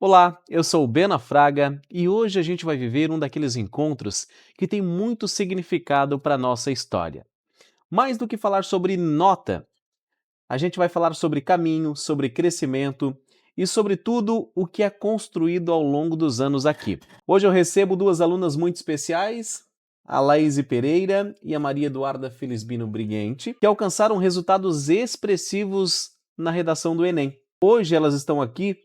Olá, eu sou o Bena Fraga e hoje a gente vai viver um daqueles encontros que tem muito significado para a nossa história. Mais do que falar sobre nota, a gente vai falar sobre caminho, sobre crescimento e sobre tudo o que é construído ao longo dos anos aqui. Hoje eu recebo duas alunas muito especiais, a Laíse Pereira e a Maria Eduarda Felisbino Briguente, que alcançaram resultados expressivos na redação do Enem. Hoje elas estão aqui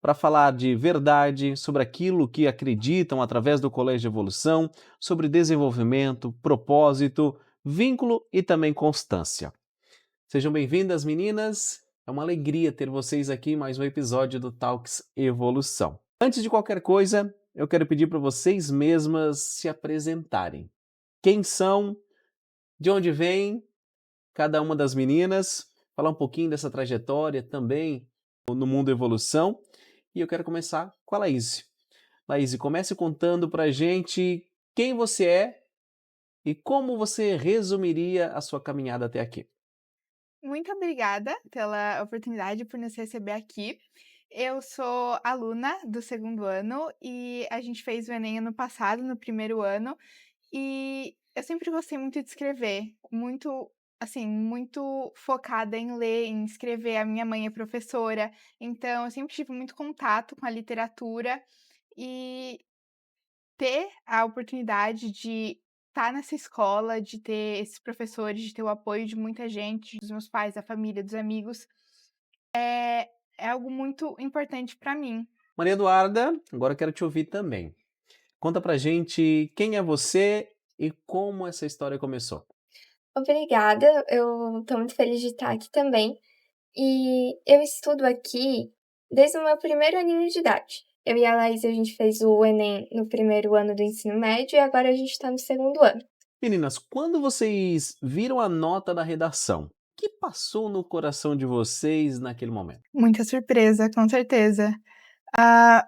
para falar de verdade, sobre aquilo que acreditam através do Colégio Evolução, sobre desenvolvimento, propósito, vínculo e também constância. Sejam bem-vindas, meninas. É uma alegria ter vocês aqui em mais um episódio do Talks Evolução. Antes de qualquer coisa, eu quero pedir para vocês mesmas se apresentarem. Quem são? De onde vêm? Cada uma das meninas. Falar um pouquinho dessa trajetória também no mundo evolução. E eu quero começar com a Laíse. Laíse, comece contando para a gente quem você é e como você resumiria a sua caminhada até aqui. Muito obrigada pela oportunidade por nos receber aqui. Eu sou aluna do segundo ano e a gente fez o Enem ano passado, no primeiro ano, e eu sempre gostei muito de escrever, muito focada em ler, em escrever. A minha mãe é professora, então eu sempre tive muito contato com a literatura e ter a oportunidade de estar nessa escola, de ter esses professores, de ter o apoio de muita gente, dos meus pais, da família, dos amigos, é algo muito importante para mim. Maria Eduarda, agora eu quero te ouvir também. Conta pra gente quem é você e como essa história começou. Obrigada, eu estou muito feliz de estar aqui também. E eu estudo aqui desde o meu primeiro aninho de idade. Eu e a Laís, a gente fez o Enem no primeiro ano do ensino médio e agora a gente está no segundo ano. Meninas, quando vocês viram a nota da redação, o que passou no coração de vocês naquele momento? Muita surpresa, com certeza.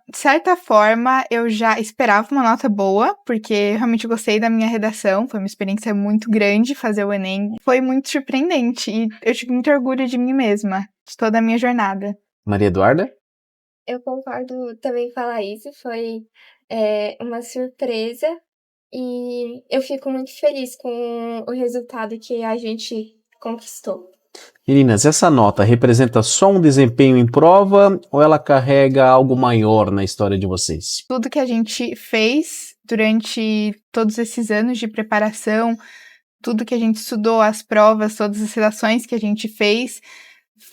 De certa forma, eu já esperava uma nota boa, porque eu realmente gostei da minha redação, foi uma experiência muito grande fazer o Enem. Foi muito surpreendente e eu tive muito orgulho de mim mesma, de toda a minha jornada. Maria Eduarda? Eu concordo também com a Laís, foi uma surpresa e eu fico muito feliz com o resultado que a gente conquistou. Meninas, essa nota representa só um desempenho em prova ou ela carrega algo maior na história de vocês? Tudo que a gente fez durante todos esses anos de preparação, tudo que a gente estudou, as provas, todas as redações que a gente fez,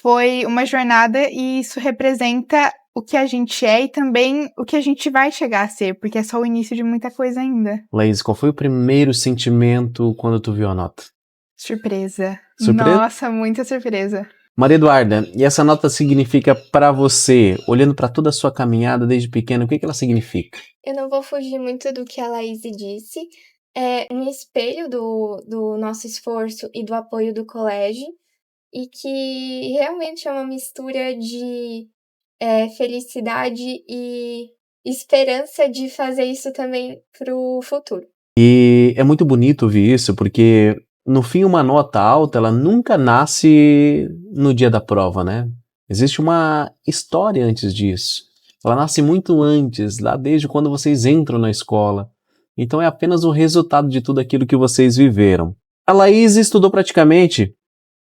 foi uma jornada e isso representa o que a gente é e também o que a gente vai chegar a ser, porque é só o início de muita coisa ainda. Laís, qual foi o primeiro sentimento quando tu viu a nota? Surpresa. Surpresa? Nossa, muita surpresa. Maria Eduarda, e essa nota significa para você, olhando para toda a sua caminhada desde pequena, o que ela significa? Eu não vou fugir muito do que a Laís disse. É um espelho do nosso esforço e do apoio do colégio, e que realmente é uma mistura de felicidade e esperança de fazer isso também para o futuro. E é muito bonito ouvir isso, porque no fim uma nota alta, ela nunca nasce no dia da prova, né? Existe uma história antes disso. Ela nasce muito antes, lá desde quando vocês entram na escola. Então é apenas o resultado de tudo aquilo que vocês viveram. A Laís estudou praticamente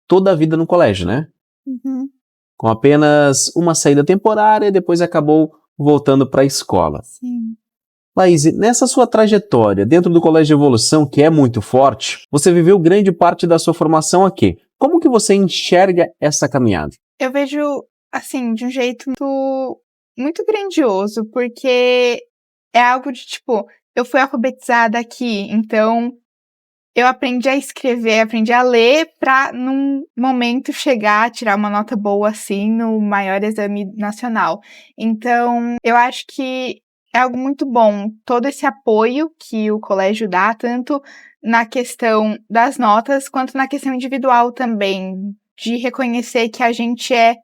toda a vida no colégio, né? Uhum. Com apenas uma saída temporária e depois acabou voltando para a escola. Sim. Laís, nessa sua trajetória dentro do Colégio Evolução, que é muito forte, você viveu grande parte da sua formação aqui. Como que você enxerga essa caminhada? Eu vejo, assim, de um jeito muito grandioso, porque é algo de tipo, eu fui alfabetizada aqui, então eu aprendi a escrever, aprendi a ler pra num momento chegar a tirar uma nota boa assim no maior exame nacional. Então, eu acho que é algo muito bom, todo esse apoio que o colégio dá, tanto na questão das notas, quanto na questão individual também, de reconhecer que a gente é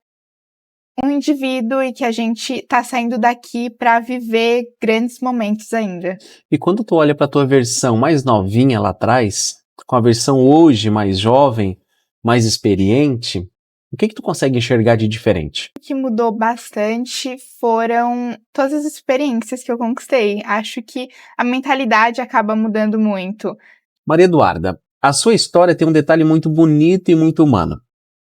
um indivíduo e que a gente tá saindo daqui para viver grandes momentos ainda. E quando tu olha para a tua versão mais novinha lá atrás, com a versão hoje mais jovem, mais experiente, O que tu consegue enxergar de diferente? O que mudou bastante foram todas as experiências que eu conquistei. Acho que a mentalidade acaba mudando muito. Maria Eduarda, a sua história tem um detalhe muito bonito e muito humano.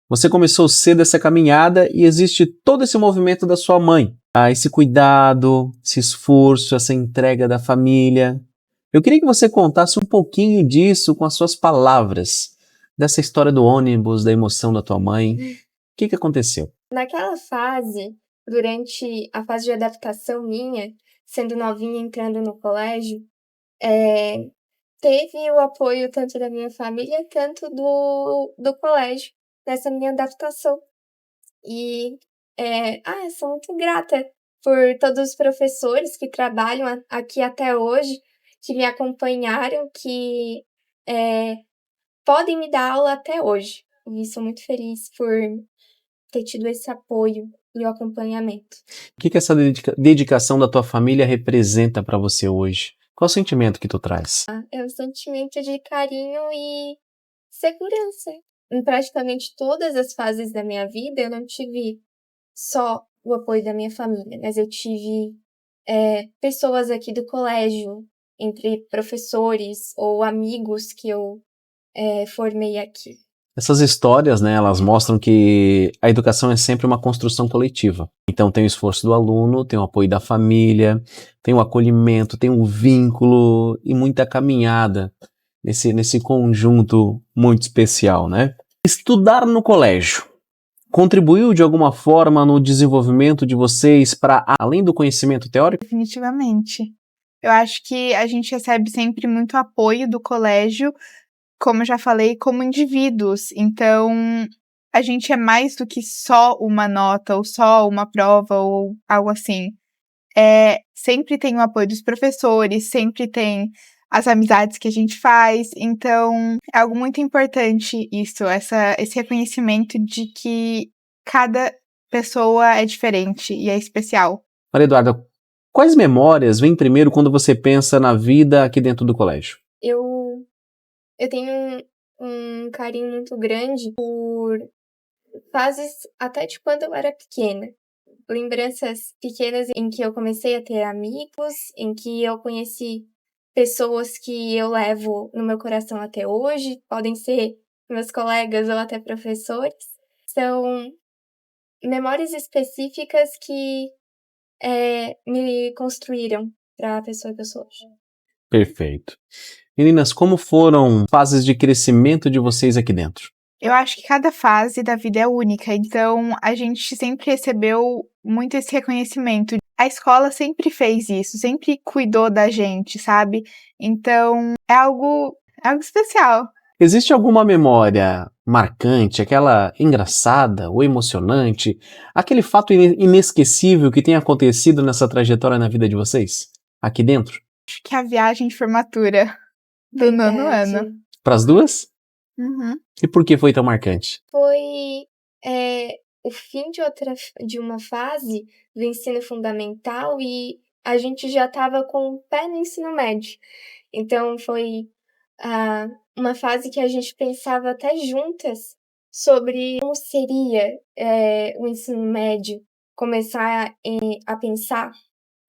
Você começou cedo essa caminhada e existe todo esse movimento da sua mãe. Esse cuidado, esse esforço, essa entrega da família. Eu queria que você contasse um pouquinho disso com as suas palavras. Dessa história do ônibus, da emoção da tua mãe. O que aconteceu? Naquela fase, durante a fase de adaptação minha, sendo novinha entrando no colégio, teve o apoio tanto da minha família, tanto do colégio, nessa minha adaptação. E eu sou muito grata por todos os professores que trabalham aqui até hoje, que me acompanharam, que podem me dar aula até hoje. E sou muito feliz por ter tido esse apoio e o acompanhamento. O que essa dedicação da tua família representa para você hoje? Qual o sentimento que tu traz? É um sentimento de carinho e segurança. Em praticamente todas as fases da minha vida, eu não tive só o apoio da minha família, mas eu tive pessoas aqui do colégio, entre professores ou amigos que eu formei aqui. Essas histórias, né, elas mostram que a educação é sempre uma construção coletiva. Então tem o esforço do aluno, tem o apoio da família, tem o acolhimento, tem o vínculo e muita caminhada nesse conjunto muito especial, né? Estudar no colégio contribuiu de alguma forma no desenvolvimento de vocês para além do conhecimento teórico? Definitivamente. Eu acho que a gente recebe sempre muito apoio do colégio, como eu já falei, como indivíduos. Então, a gente é mais do que só uma nota, ou só uma prova, ou algo assim. Sempre tem o apoio dos professores, sempre tem as amizades que a gente faz. Então, é algo muito importante isso, esse reconhecimento de que cada pessoa é diferente e é especial. Maria Eduarda, quais memórias vêm primeiro quando você pensa na vida aqui dentro do colégio? Eu tenho um carinho muito grande por fases até de quando eu era pequena. Lembranças pequenas em que eu comecei a ter amigos, em que eu conheci pessoas que eu levo no meu coração até hoje, podem ser meus colegas ou até professores. São memórias específicas que me construíram para a pessoa que eu sou hoje. Perfeito. Meninas, como foram fases de crescimento de vocês aqui dentro? Eu acho que cada fase da vida é única, então a gente sempre recebeu muito esse reconhecimento. A escola sempre fez isso, sempre cuidou da gente, sabe? Então é algo especial. Existe alguma memória marcante, aquela engraçada ou emocionante, aquele fato inesquecível que tenha acontecido nessa trajetória na vida de vocês? Aqui dentro? Acho que é a viagem de formatura do nono ano. Para as duas? Uhum. E por que foi tão marcante? Foi o fim de uma fase do ensino fundamental e a gente já estava com o pé no ensino médio. Então foi uma fase que a gente pensava até juntas sobre como seria o ensino médio, começar a pensar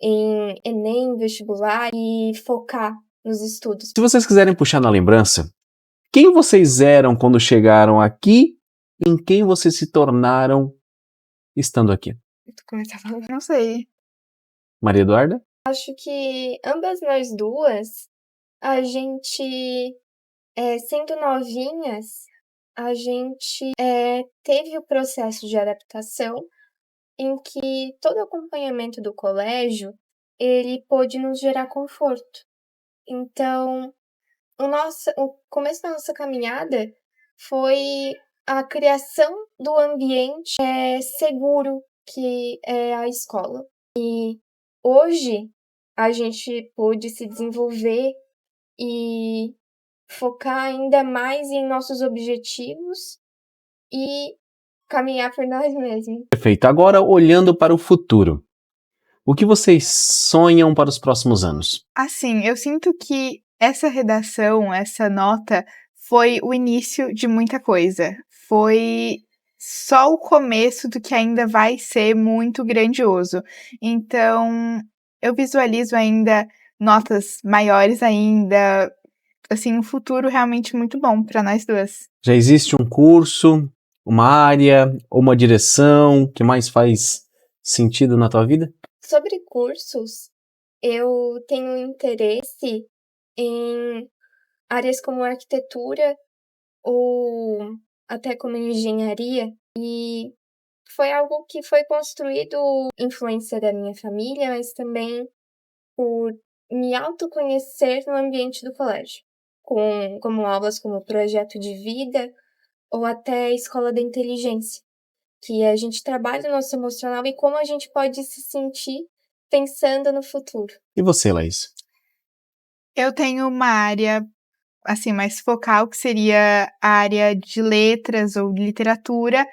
em Enem, vestibular e focar nos estudos. Se vocês quiserem puxar na lembrança, quem vocês eram quando chegaram aqui e em quem vocês se tornaram estando aqui? Não sei. Maria Eduarda? Acho que ambas nós duas, a gente, sendo novinhas, a gente teve o processo de adaptação em que todo o acompanhamento do colégio, ele pôde nos gerar conforto. Então, o começo da nossa caminhada foi a criação do ambiente seguro que é a escola. E hoje a gente pôde se desenvolver e focar ainda mais em nossos objetivos e caminhar por nós mesmos. Perfeito. Agora, olhando para o futuro, o que vocês sonham para os próximos anos? Assim, eu sinto que essa redação, essa nota, foi o início de muita coisa. Foi só o começo do que ainda vai ser muito grandioso. Então, eu visualizo ainda notas maiores ainda, assim, um futuro realmente muito bom para nós duas. Já existe um curso, uma área ou uma direção que mais faz sentido na tua vida? Sobre cursos, eu tenho interesse em áreas como arquitetura ou até como engenharia, e foi algo que foi construído influência da minha família, mas também por me autoconhecer no ambiente do colégio, como aulas como projeto de vida ou até escola da inteligência, que a gente trabalha o nosso emocional e como a gente pode se sentir pensando no futuro. E você, Laís? Eu tenho uma área, assim, mais focal, que seria a área de letras ou de literatura,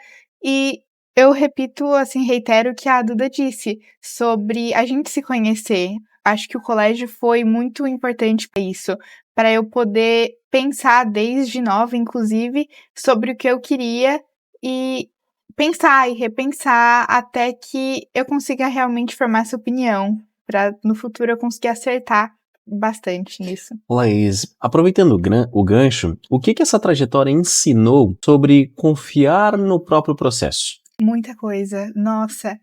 e eu repito, assim, reitero o que a Duda disse, sobre a gente se conhecer. Acho que o colégio foi muito importante para isso, para eu poder pensar desde nova, inclusive, sobre o que eu queria e pensar e repensar até que eu consiga realmente formar essa opinião, para no futuro eu conseguir acertar bastante nisso. Laís, aproveitando o gancho, o que essa trajetória ensinou sobre confiar no próprio processo? Muita coisa. Nossa,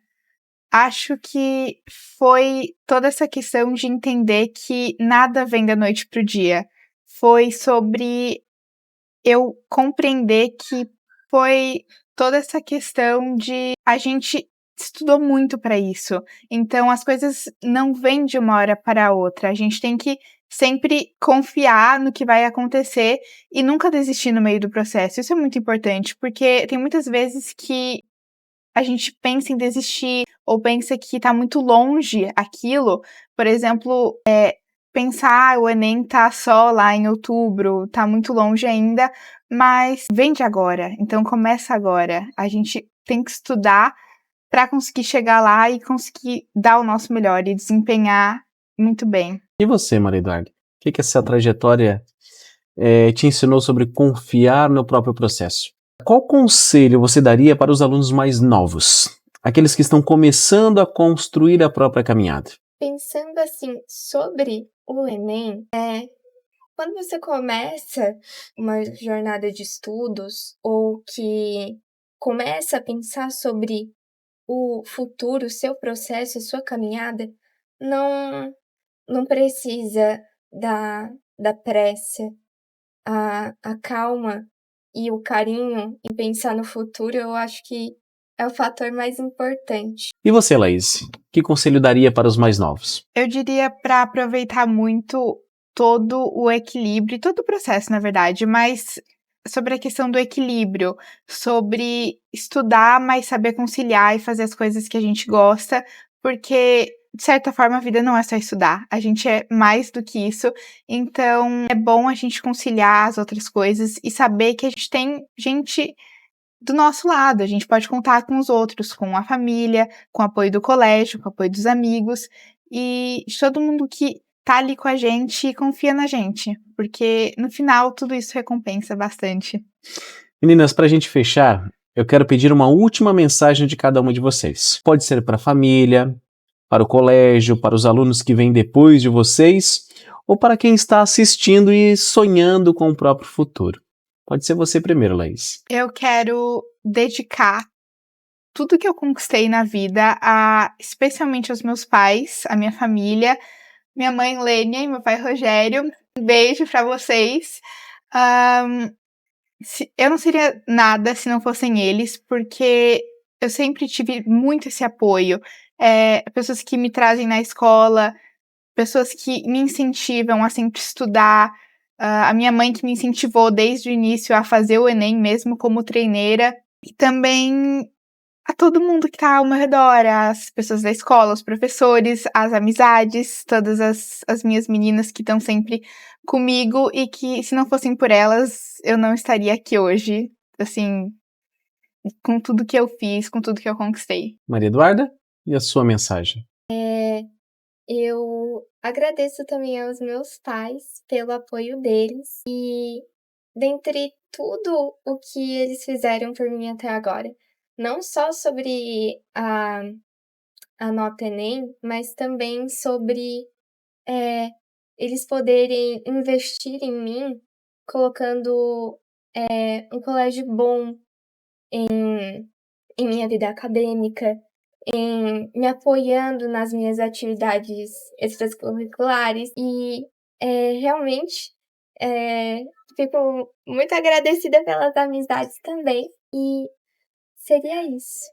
acho que foi toda essa questão de entender que nada vem da noite para o dia. Foi sobre eu compreender que foi toda essa questão de a gente estudou muito para isso. Então as coisas não vêm de uma hora para a outra. A gente tem que sempre confiar no que vai acontecer e nunca desistir no meio do processo. Isso é muito importante, porque tem muitas vezes que a gente pensa em desistir ou pensa que está muito longe aquilo. Por exemplo, pensar: "O Enem tá só lá em outubro, tá muito longe ainda", mas vem de agora, então começa agora. A gente tem que estudar para conseguir chegar lá e conseguir dar o nosso melhor e desempenhar muito bem. E você, Maria Eduarda? O que essa trajetória te ensinou sobre confiar no próprio processo? Qual conselho você daria para os alunos mais novos? Aqueles que estão começando a construir a própria caminhada? Pensando assim sobre o Enem, quando você começa uma jornada de estudos ou que começa a pensar sobre o futuro, o seu processo, a sua caminhada, não não precisa da pressa, a calma e o carinho em pensar no futuro, eu acho que é o fator mais importante. E você, Laís? Que conselho daria para os mais novos? Eu diria para aproveitar muito todo o equilíbrio, todo o processo, na verdade, mas sobre a questão do equilíbrio, sobre estudar, mas saber conciliar e fazer as coisas que a gente gosta, porque, de certa forma, a vida não é só estudar, a gente é mais do que isso, então é bom a gente conciliar as outras coisas e saber que a gente tem gente do nosso lado, a gente pode contar com os outros, com a família, com o apoio do colégio, com o apoio dos amigos e de todo mundo que tá ali com a gente e confia na gente, porque no final tudo isso recompensa bastante. Meninas, para a gente fechar, eu quero pedir uma última mensagem de cada uma de vocês. Pode ser para a família, para o colégio, para os alunos que vêm depois de vocês, ou para quem está assistindo e sonhando com o próprio futuro. Pode ser você primeiro, Laís. Eu quero dedicar tudo que eu conquistei na vida a especialmente aos meus pais, à minha família, minha mãe Lênia e meu pai Rogério. Um beijo para vocês. Eu não seria nada se não fossem eles, porque eu sempre tive muito esse apoio. Pessoas que me trazem na escola, pessoas que me incentivam a sempre estudar, a minha mãe que me incentivou desde o início a fazer o Enem mesmo como treineira, e também a todo mundo que tá ao meu redor, as pessoas da escola, os professores, as amizades, todas as minhas meninas que estão sempre comigo e que, se não fossem por elas, eu não estaria aqui hoje, assim, com tudo que eu fiz, com tudo que eu conquistei. Maria Eduarda, e a sua mensagem? Eu agradeço também aos meus pais pelo apoio deles e dentre tudo o que eles fizeram por mim até agora. Não só sobre a nota Enem, mas também sobre eles poderem investir em mim, colocando um colégio bom em minha vida acadêmica, me apoiando nas minhas atividades extracurriculares e, realmente, fico muito agradecida pelas amizades também e seria isso.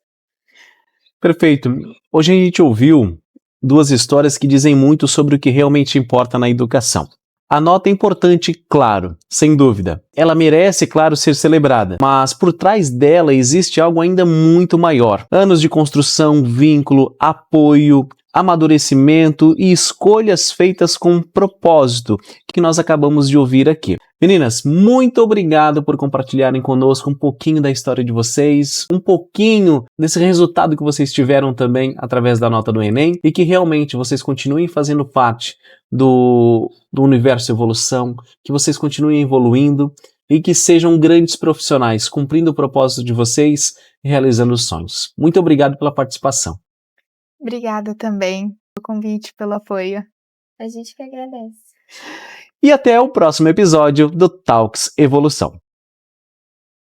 Perfeito. Hoje a gente ouviu duas histórias que dizem muito sobre o que realmente importa na educação. A nota é importante, claro, sem dúvida. Ela merece, claro, ser celebrada, mas por trás dela existe algo ainda muito maior. Anos de construção, vínculo, apoio, amadurecimento e escolhas feitas com propósito, que nós acabamos de ouvir aqui. Meninas, muito obrigado por compartilharem conosco um pouquinho da história de vocês, um pouquinho desse resultado que vocês tiveram também através da nota do Enem e que realmente vocês continuem fazendo parte do universo evolução, que vocês continuem evoluindo e que sejam grandes profissionais, cumprindo o propósito de vocês e realizando os sonhos. Muito obrigado pela participação. Obrigada também pelo convite, pelo apoio. A gente que agradece. E até o próximo episódio do Talks Evolução.